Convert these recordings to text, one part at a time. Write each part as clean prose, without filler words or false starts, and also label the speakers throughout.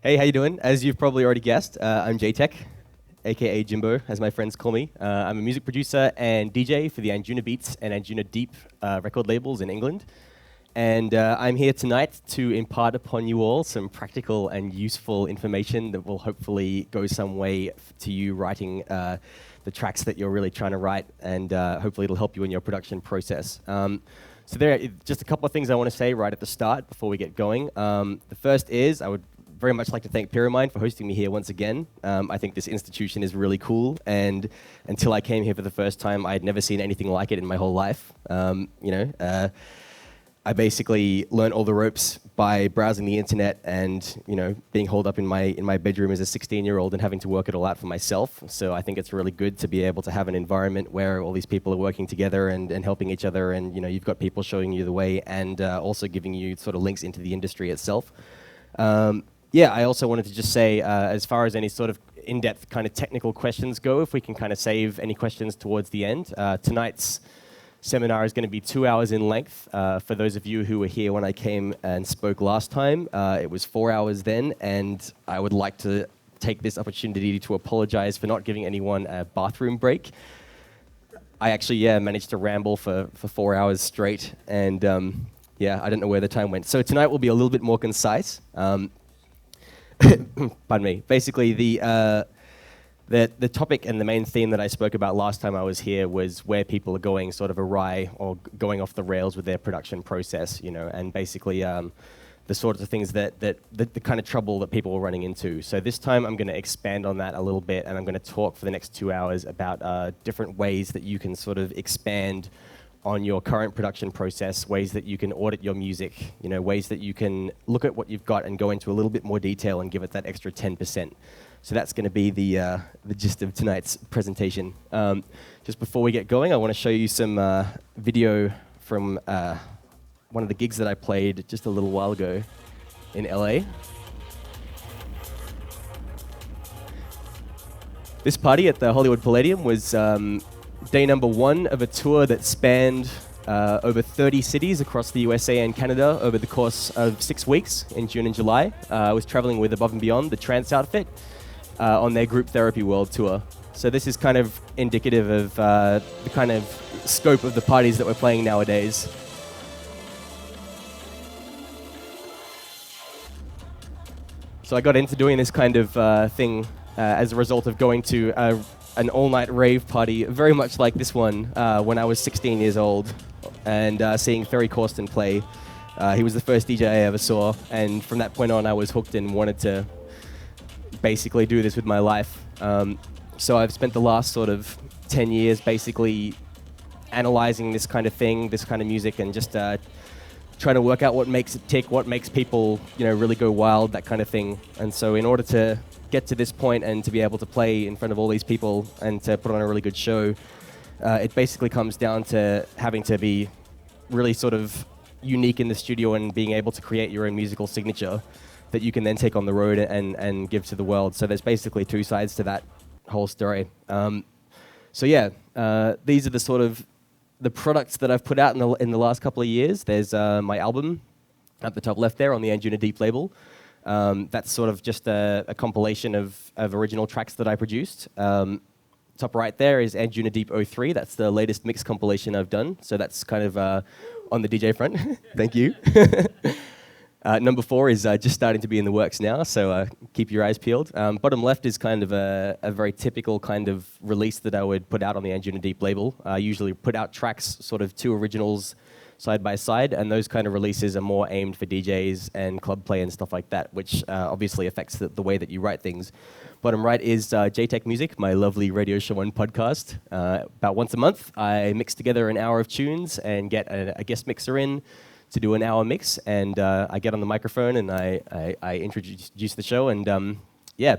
Speaker 1: Hey, how you doing? As you've probably already guessed, I'm Jaytech, aka Jimbo, as my friends call me. I'm a music producer and DJ for the Anjuna Beats and Anjuna Deep record labels in England. And I'm here tonight to impart upon you all some practical and useful information that will hopefully go some way to you writing the tracks that you're really trying to write, and hopefully it'll help you in your production process. So there are just a couple of things I want to say right at the start before we get going. The first is I would very much like to thank Pyramide for hosting me here once again. I think this institution is really cool, and until I came here for the first time, I had never seen anything like it in my whole life. I basically learned all the ropes by browsing the internet and being holed up in my bedroom as a 16-year-old and having to work it all out for myself. So I think it's really good to be able to have an environment where all these people are working together and helping each other, and you've got people showing you the way and also giving you sort of links into the industry itself. I also wanted to just say, as far as any sort of in-depth kind of technical questions go, if we can kind of save any questions towards the end. Tonight's seminar is going to be 2 hours in length. For those of you who were here when I came and spoke last time, it was 4 hours then, and I would like to take this opportunity to apologize for not giving anyone a bathroom break. I actually, managed to ramble for 4 hours straight, and I don't know where the time went. So tonight will be a little bit more concise. Pardon me. Basically, the topic and the main theme that I spoke about last time I was here was where people are going sort of awry or going off the rails with their production process, and basically the sorts of things that the kind of trouble that people are running into. So this time I'm going to expand on that a little bit, and I'm going to talk for the next 2 hours about different ways that you can sort of expand on your current production process, ways that you can audit your music, ways that you can look at what you've got and go into a little bit more detail and give it that extra 10%. So that's going to be the gist of tonight's presentation. Just before we get going, I want to show you some video from one of the gigs that I played just a little while ago in LA. This party at the Hollywood Palladium was day number 1 of a tour that spanned over 30 cities across the USA and Canada over the course of 6 weeks in June and July. I was traveling with Above and Beyond, the trance outfit, on their Group Therapy World Tour. So this is kind of indicative of the kind of scope of the parties that we're playing nowadays. So I got into doing this kind of thing as a result of going to an all-night rave party, very much like this one, when I was 16 years old, and seeing Ferry Corsten play. He was the first DJ I ever saw, and from that point on, I was hooked and wanted to basically do this with my life. So I've spent the last sort of 10 years basically analyzing this kind of thing, this kind of music, and just trying to work out what makes it tick, what makes people, really go wild, that kind of thing. And so in order to get to this point and to be able to play in front of all these people and to put on a really good show, it basically comes down to having to be really sort of unique in the studio and being able to create your own musical signature that you can then take on the road and give to the world. So there's basically 2 sides to that whole story. These are the sort of the products that I've put out in the last couple of years. There's my album at the top left there on the Anjuna Deep label. That's sort of just a compilation of original tracks that I produced. Top right there is Anjuna Deep 03. That's the latest mix compilation I've done. So that's kind of on the DJ front. Thank you. Number 4 is just starting to be in the works now, so keep your eyes peeled. Bottom left is kind of a very typical kind of release that I would put out on the Anjuna Deep label. I usually put out tracks, sort of 2 originals side by side, and those kind of releases are more aimed for DJs and club play and stuff like that, which obviously affects the way that you write things. Bottom right is Jaytech Music, my lovely radio show and podcast. About once a month, I mix together an hour of tunes and get a guest mixer in to do an hour mix, and I get on the microphone and I introduce the show and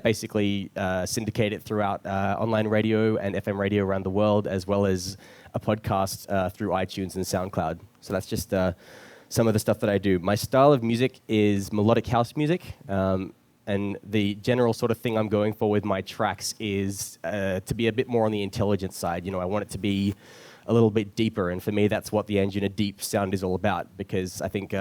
Speaker 1: basically syndicate it throughout online radio and FM radio around the world, as well as a podcast through iTunes and SoundCloud. So that's just some of the stuff that I do. My style of music is melodic house music, and the general sort of thing I'm going for with my tracks is to be a bit more on the intelligent side. I want it to be a little bit deeper, and for me that's what the Anjuna Deep sound is all about, because I think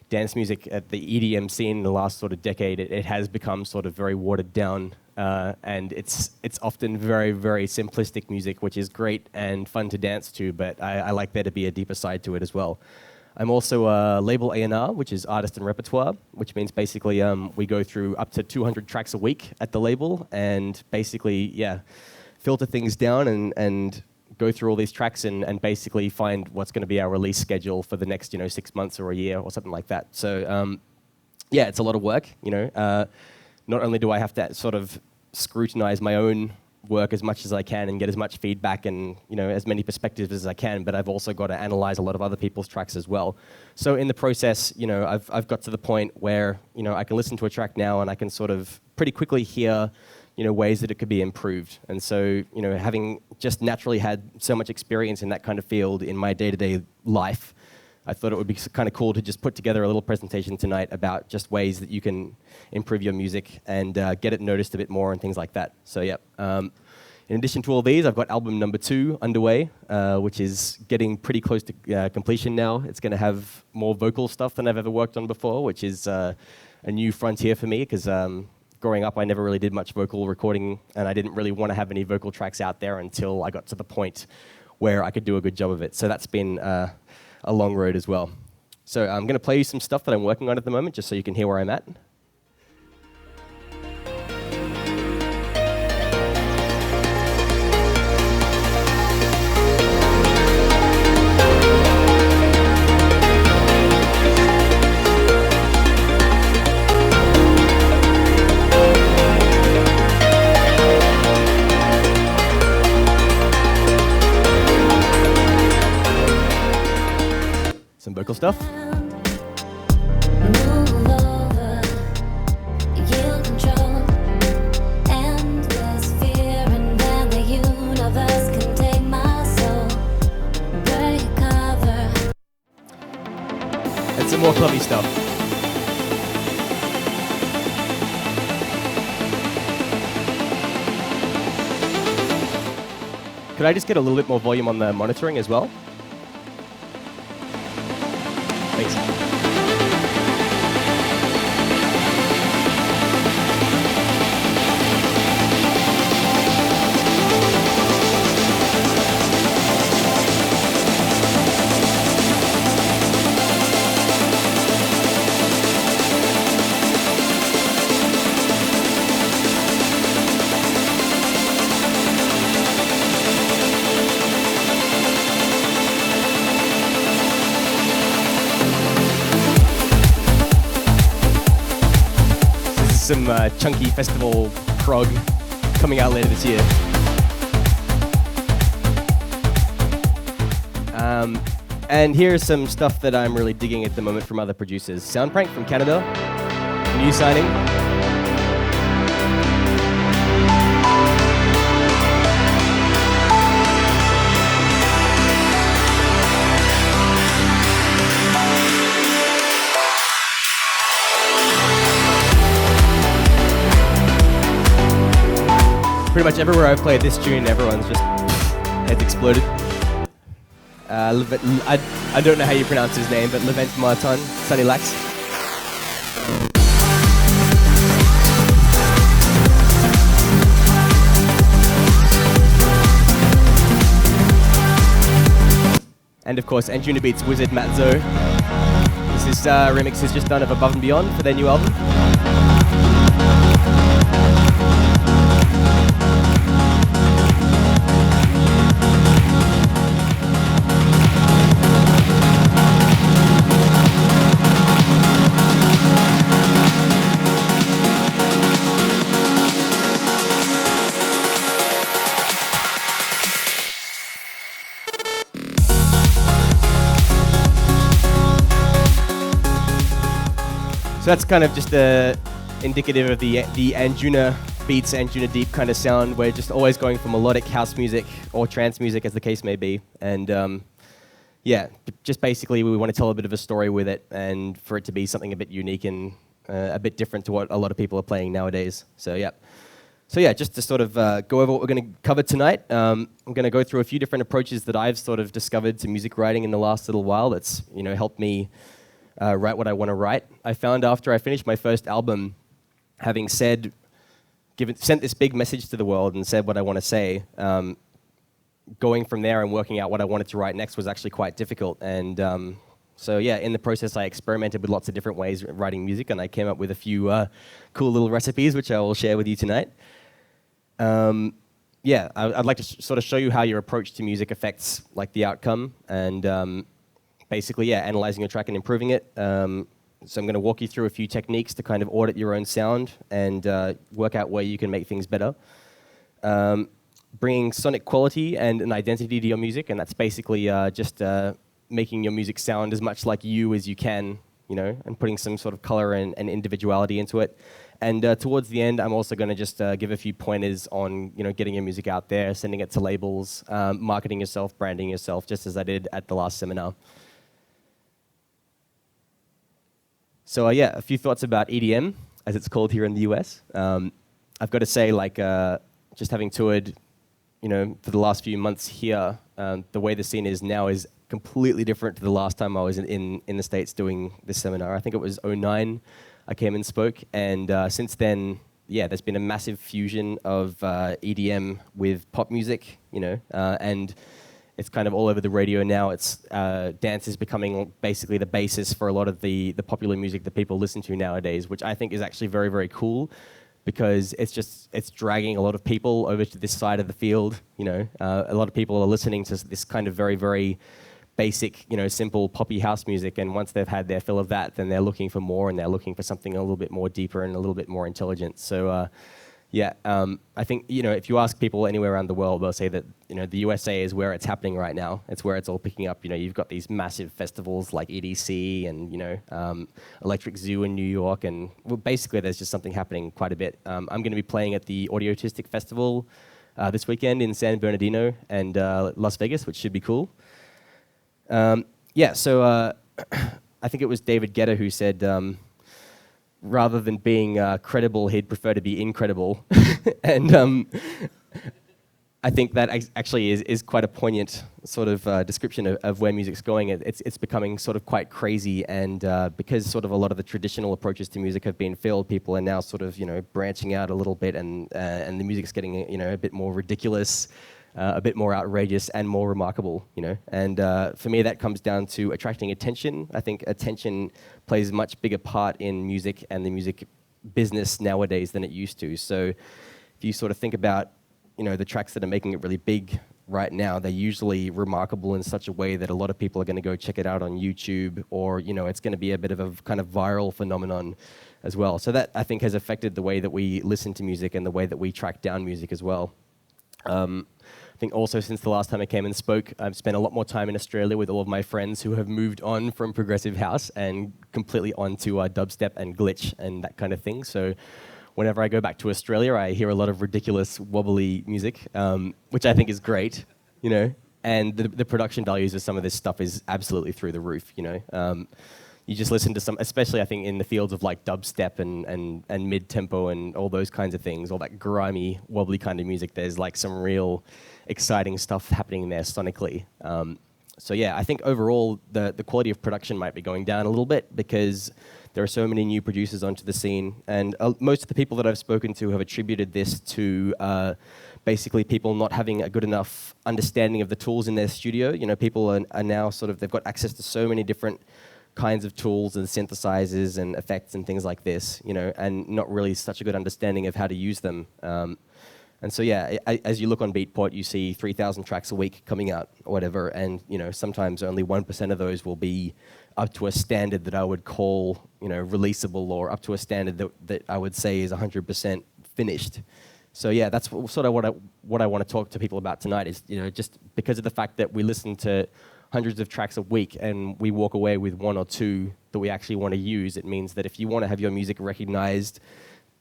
Speaker 1: dance music at the EDM scene in the last sort of decade, it has become sort of very watered down, and it's often very, very simplistic music, which is great and fun to dance to, but I like there to be a deeper side to it as well. I'm also a label A&R, which is artist and repertoire, which means basically we go through up to 200 tracks a week at the label, and basically, yeah, filter things down and go through all these tracks and basically find what's going to be our release schedule for the next 6 months or a year or something like that. So yeah, it's a lot of work. Not only do I have to sort of scrutinize my own work as much as I can and get as much feedback and as many perspectives as I can, but I've also got to analyze a lot of other people's tracks as well. So in the process, I've got to the point where I can listen to a track now and I can sort of pretty quickly hear ways that it could be improved. And so, having just naturally had so much experience in that kind of field in my day-to-day life, I thought it would be kind of cool to just put together a little presentation tonight about just ways that you can improve your music and get it noticed a bit more and things like that. So, yeah. In addition to all these, I've got album number 2 underway, which is getting pretty close to completion now. It's going to have more vocal stuff than I've ever worked on before, which is a new frontier for me, because growing up, I never really did much vocal recording, and I didn't really want to have any vocal tracks out there until I got to the point where I could do a good job of it. So that's been a long road as well. So I'm going to play you some stuff that I'm working on at the moment, just so you can hear where I'm at. Some vocal stuff. And some more clubby stuff. Could I just get a little bit more volume on the monitoring as well? Thanks. Some chunky festival prog coming out later this year. And here's some stuff that I'm really digging at the moment from other producers. Soundprank from Canada, new signing. Pretty much everywhere I've played this tune, everyone's just heads exploded. I don't know how you pronounce his name, but Levent Martin, Sunny Lax. And of course, Anjuna Beats wizard Matt Zoe. This is remix is just done of Above and Beyond for their new album. So that's kind of just indicative of the Anjuna Beats, Anjuna Deep kind of sound. We're just always going for melodic house music or trance music, as the case may be. And yeah, just basically we want to tell a bit of a story with it, and for it to be something a bit unique and a bit different to what a lot of people are playing nowadays. So yeah. So yeah, just to sort of go over what we're going to cover tonight, I'm going to go through a few different approaches that I've sort of discovered to music writing in the last little while that's helped me write what I want to write. I found after I finished my first album, having sent this big message to the world and said what I want to say, going from there and working out what I wanted to write next was actually quite difficult. And so yeah, in the process, I experimented with lots of different ways of writing music, and I came up with a few cool little recipes, which I will share with you tonight. Yeah, I'd like to sort of show you how your approach to music affects like the outcome, and basically, yeah, analyzing your track and improving it. So I'm going to walk you through a few techniques to kind of audit your own sound and work out where you can make things better. Bringing sonic quality and an identity to your music, and that's basically just making your music sound as much like you as you can, and putting some sort of color and individuality into it. And towards the end, I'm also going to just give a few pointers on, getting your music out there, sending it to labels, marketing yourself, branding yourself, just as I did at the last seminar. So yeah, a few thoughts about EDM, as it's called here in the US. I've got to say, just having toured, for the last few months here, the way the scene is now is completely different to the last time I was in the States doing this seminar. I think it was '09 I came and spoke, and since then, yeah, there's been a massive fusion of EDM with pop music, and it's kind of all over the radio now. It's dance is becoming basically the basis for a lot of the popular music that people listen to nowadays, which I think is actually very, very cool, because it's dragging a lot of people over to this side of the field. A lot of people are listening to this kind of very, very basic, simple poppy house music, and once they've had their fill of that, then they're looking for more, and they're looking for something a little bit more deeper and a little bit more intelligent. So yeah, I think, if you ask people anywhere around the world, they'll say that, the USA is where it's happening right now. It's where it's all picking up. You've got these massive festivals like EDC and, Electric Zoo in New York, and well, basically there's just something happening quite a bit. I'm going to be playing at the Audiotistic Festival this weekend in San Bernardino and Las Vegas, which should be cool. Yeah, so I think it was David Guetta who said, rather than being credible, he'd prefer to be incredible. And I think that actually is quite a poignant sort of description of where music's going. It's becoming sort of quite crazy, and because sort of a lot of the traditional approaches to music have been filled, people are now sort of branching out a little bit, and the music's getting a bit more ridiculous, a bit more outrageous and more remarkable, And for me, that comes down to attracting attention. I think attention plays a much bigger part in music and the music business nowadays than it used to. So if you sort of think about, the tracks that are making it really big right now, they're usually remarkable in such a way that a lot of people are going to go check it out on YouTube, or, it's going to be a bit of a kind of viral phenomenon as well. So that, I think, has affected the way that we listen to music and the way that we track down music as well. I think also since the last time I came and spoke, I've spent a lot more time in Australia with all of my friends who have moved on from progressive house and completely onto dubstep and glitch and that kind of thing. So whenever I go back to Australia, I hear a lot of ridiculous wobbly music, which I think is great, and the production values of some of this stuff is absolutely through the roof, You just listen to some, especially I think in the fields of like dubstep and mid-tempo and all those kinds of things, all that grimy, wobbly kind of music, there's like some real exciting stuff happening there sonically. So yeah, I think overall the quality of production might be going down a little bit because there are so many new producers onto the scene, and most of the people that I've spoken to have attributed this to basically people not having a good enough understanding of the tools in their studio. People are now sort of, they've got access to so many different kinds of tools and synthesizers and effects and things like this, and not really such a good understanding of how to use them. And so yeah, as you look on Beatport, you see 3,000 tracks a week coming out or whatever, and sometimes only 1% of those will be up to a standard that I would call releasable, or up to a standard that I would say is 100% finished. So yeah, that's sort of what I want to talk to people about tonight is, just because of the fact that we listen to hundreds of tracks a week and we walk away with one or two that we actually want to use, it means that if you want to have your music recognized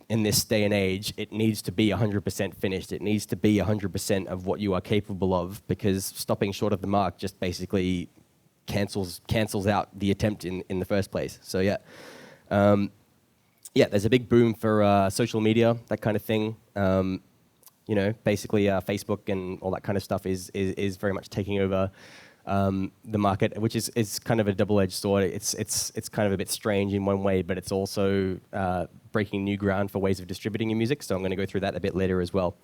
Speaker 1: in this day and age, it needs to be 100% finished. It needs to be 100% of what you are capable of, because stopping short of the mark just basically cancels out the attempt in the first place. So yeah. Yeah, there's a big boom for social media, that kind of thing. Basically Facebook and all that kind of stuff is very much taking over the market, which is kind of a double-edged sword. It's kind of a bit strange in one way, but it's also breaking new ground for ways of distributing your music. So I'm going to go through that a bit later as well.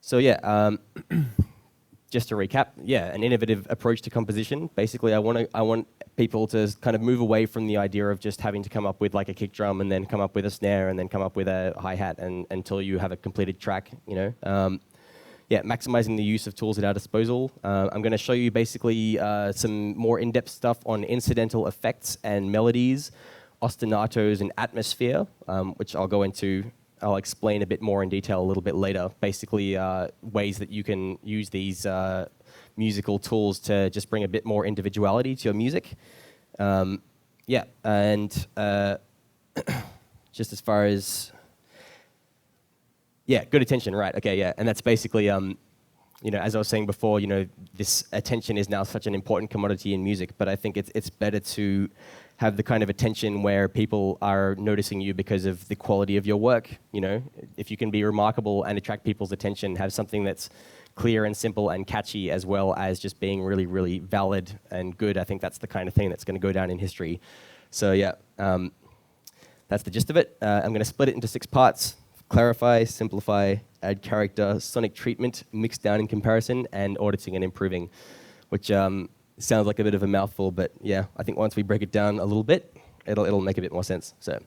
Speaker 1: So yeah, just to recap, yeah, an innovative approach to composition. Basically, I want people to kind of move away from the idea of just having to come up with like a kick drum and then come up with a snare and then come up with a hi-hat until you have a completed track, you know. Yeah, maximizing the use of tools at our disposal. I'm going to show you basically some more in-depth stuff on incidental effects and melodies, ostinatos and atmosphere, which I'll explain a bit more in detail a little bit later. Basically, ways that you can use these musical tools to just bring a bit more individuality to your music. Yeah, and just as far as yeah, good attention, right? Okay, yeah, and that's basically, you know, as I was saying before, you know, this attention is now such an important commodity in music. But I think it's better to have the kind of attention where people are noticing you because of the quality of your work. You know, if you can be remarkable and attract people's attention, have something that's clear and simple and catchy, as well as just being really, really valid and good. I think that's the kind of thing that's going to go down in history. So yeah, that's the gist of it. I'm going to split it into 6 parts. Clarify, simplify, add character, sonic treatment, mix down in comparison, and auditing and improving, which sounds like a bit of a mouthful, but yeah, I think once we break it down a little bit, it'll make a bit more sense. So